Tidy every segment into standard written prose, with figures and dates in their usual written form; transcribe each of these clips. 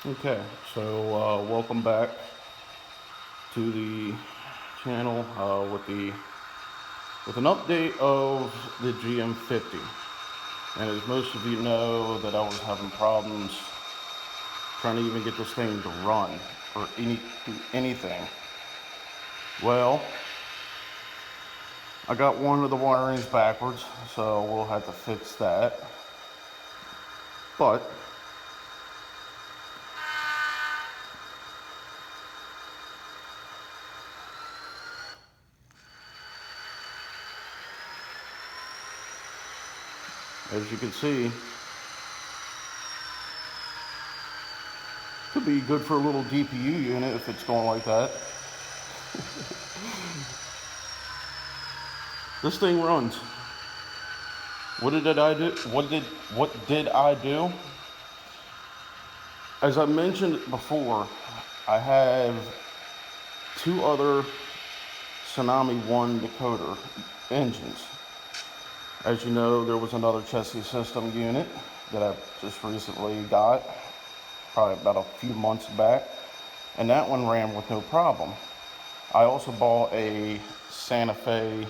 Okay, so welcome back to the channel with an update of the GM50. And as most of you know, that I was having problems trying to even get this thing to run or do anything. Well, I got one of the wirings backwards, so we'll have to fix that. But as you can see, could be good for a little DPU unit if it's going like that. This thing runs. What did I do? What did I do? As I mentioned before, I have two other Tsunami 1 decoder engines. As you know, there was another chassis system unit that I just recently got, probably about a few months back, and that one ran with no problem. I also bought a Santa Fe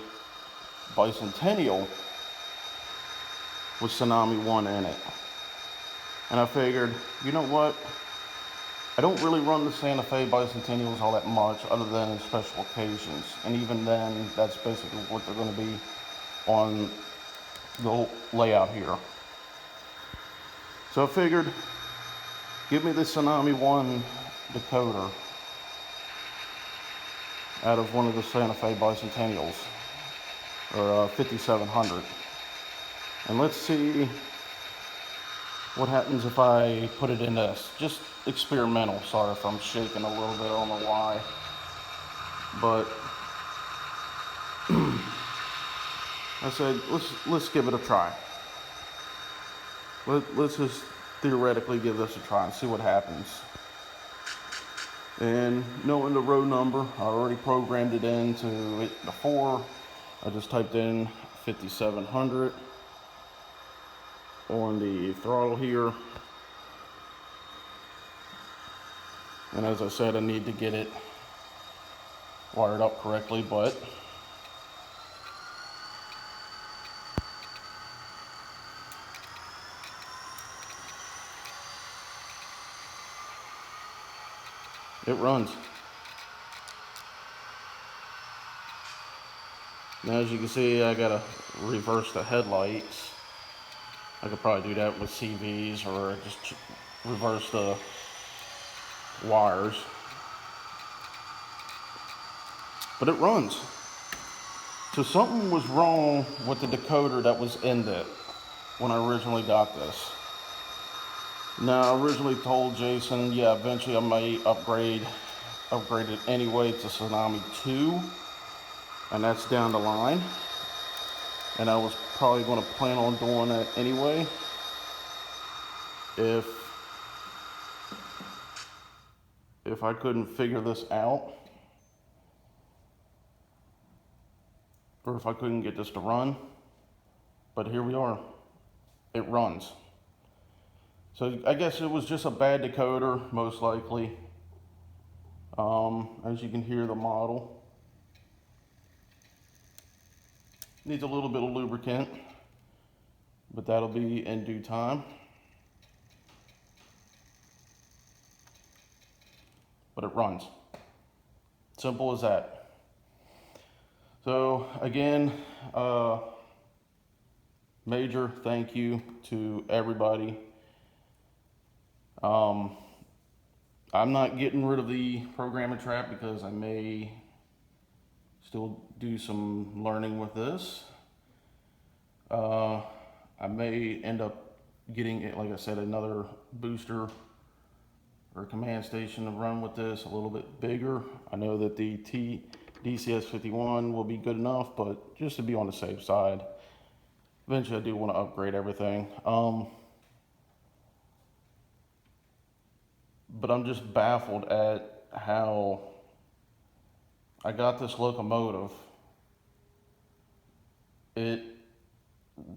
Bicentennial with Tsunami 1 in it. And I figured, you know what? I don't really run the Santa Fe Bicentennials all that much other than in special occasions. And even then, that's basically what they're going to be on the layout here. So I figured, give me the Tsunami 1 decoder out of one of the Santa Fe Bicentennials, or 5700. And let's see what happens if I put it in this. Just experimental. Sorry if I'm shaking a little bit, I don't know why. But I said, let's give it a try. Let's just theoretically give this a try and see what happens. And knowing the row number, I already programmed it into it before. I just typed in 5700 on the throttle here. And as I said, I need to get it wired up correctly, but it runs. Now as you can see, I gotta reverse the headlights. I could probably do that with CVs or just reverse the wires. But it runs. So something was wrong with the decoder that was in it when I originally got this. Now, I originally told Jason, yeah, eventually I might upgrade it anyway to Tsunami 2, and that's down the line. And I was probably going to plan on doing that anyway if I couldn't figure this out, or if I couldn't get this to run. But here we are. It runs. So I guess it was just a bad decoder, most likely. As you can hear, the model needs a little bit of lubricant, but that'll be in due time. But it runs. Simple as that. So again, major thank you to everybody. I'm not getting rid of the programming trap because I may still do some learning with this. I may end up getting, like I said, another booster or command station to run with this a little bit bigger. I know that the DCS51 will be good enough, but just to be on the safe side, eventually I do want to upgrade everything. But I'm just baffled at how I got this locomotive. It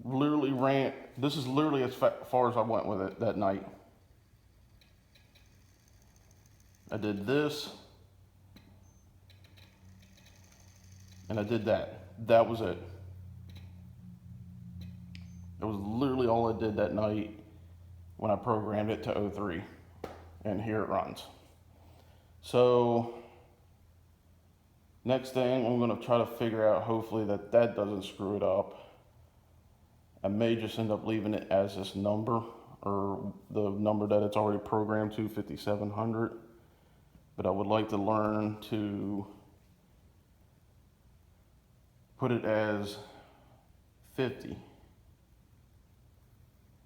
literally ran, this is literally as far as I went with it that night. I did this, and I did that. That was it. It was literally all I did that night when I programmed it to 03, and here it runs. So next thing, I'm gonna try to figure out, hopefully, that doesn't screw it up. I may just end up leaving it as this number, or the number that it's already programmed to, 5700. But I would like to learn to put it as 50.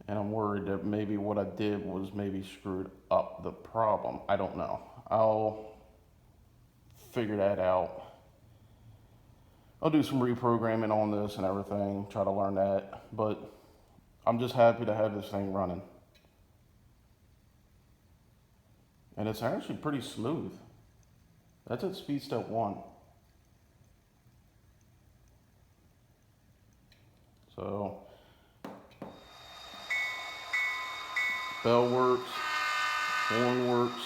And I'm worried that maybe what I did was maybe screwed up the problem. I don't know. I'll figure that out. I'll do some reprogramming on this and everything, try to learn that. But I'm just happy to have this thing running. And it's actually pretty smooth. That's at speed step 1. So, bell works, horn works,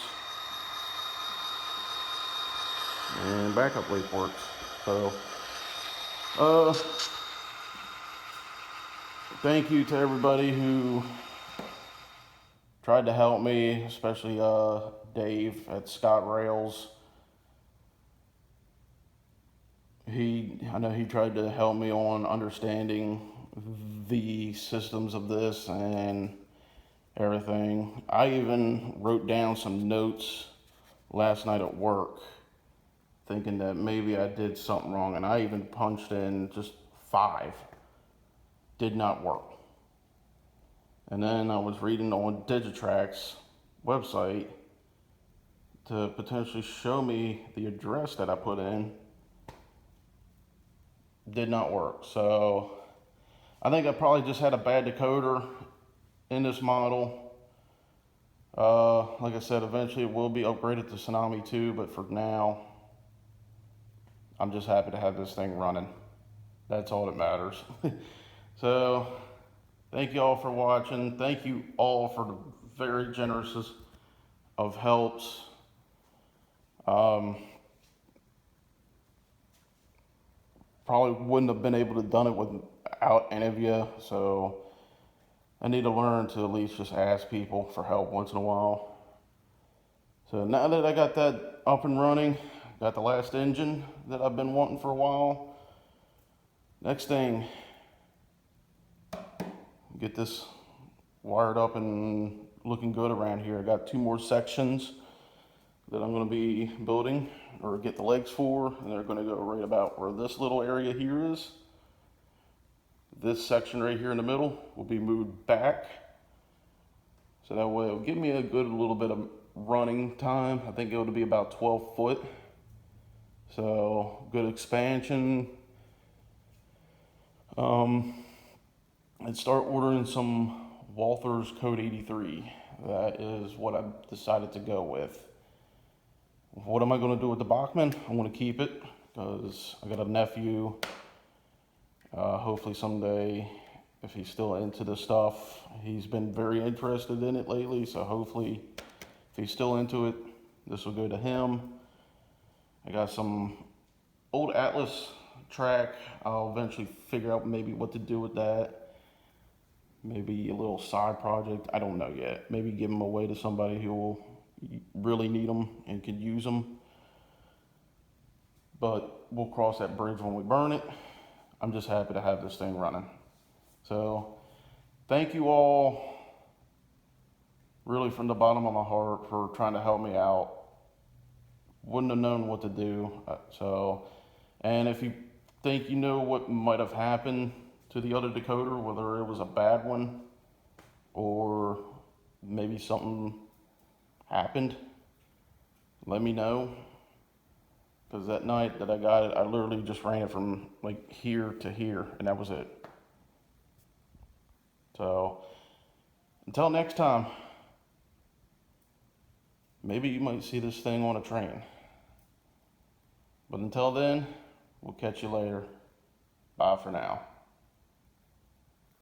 and backup light works. So, thank you to everybody who tried to help me, especially Dave at Scott Rails. I know he tried to help me on understanding the systems of this and everything. I even wrote down some notes last night at work, thinking that maybe I did something wrong, and I even punched in just 5. Did not work. And then I was reading on Digitrack's website to potentially show me the address that I put in. Did not work. So I think I probably just had a bad decoder in this model. Like I said, eventually it will be upgraded to Tsunami 2, but for now, I'm just happy to have this thing running. That's all that matters. So, thank you all for watching. Thank you all for the very generous of helps. Probably wouldn't have been able to done it without any of you, so I need to learn to at least just ask people for help once in a while. So now that I got that up and running, got the last engine that I've been wanting for a while. Next thing, get this wired up and looking good around here. I got 2 more sections that I'm going to be building or get the legs for, and they're going to go right about where this little area here is. This section right here in the middle will be moved back, so that way it'll give me a good little bit of running time. I think it'll be about 12 foot, so good expansion. And start ordering some Walther's Code 83. That is what I decided to go with. What am I going to do with the Bachmann? I'm going to keep it because I got a nephew. Hopefully someday, if he's still into this stuff, he's been very interested in it lately. So hopefully, if he's still into it, this will go to him. I got some old Atlas track. I'll eventually figure out maybe what to do with that. Maybe a little side project. I don't know yet. Maybe give them away to somebody who will really need them and can use them. But we'll cross that bridge when we burn it. I'm just happy to have this thing running. So thank you all, really from the bottom of my heart, for trying to help me out. Wouldn't have known what to do. And if you think you know what might have happened to the other decoder, whether it was a bad one or maybe something happened, let me know. Because that night that I got it, I literally just ran it from like here to here, and that was it. So until next time, maybe you might see this thing on a train. But until then, we'll catch you later. Bye for now.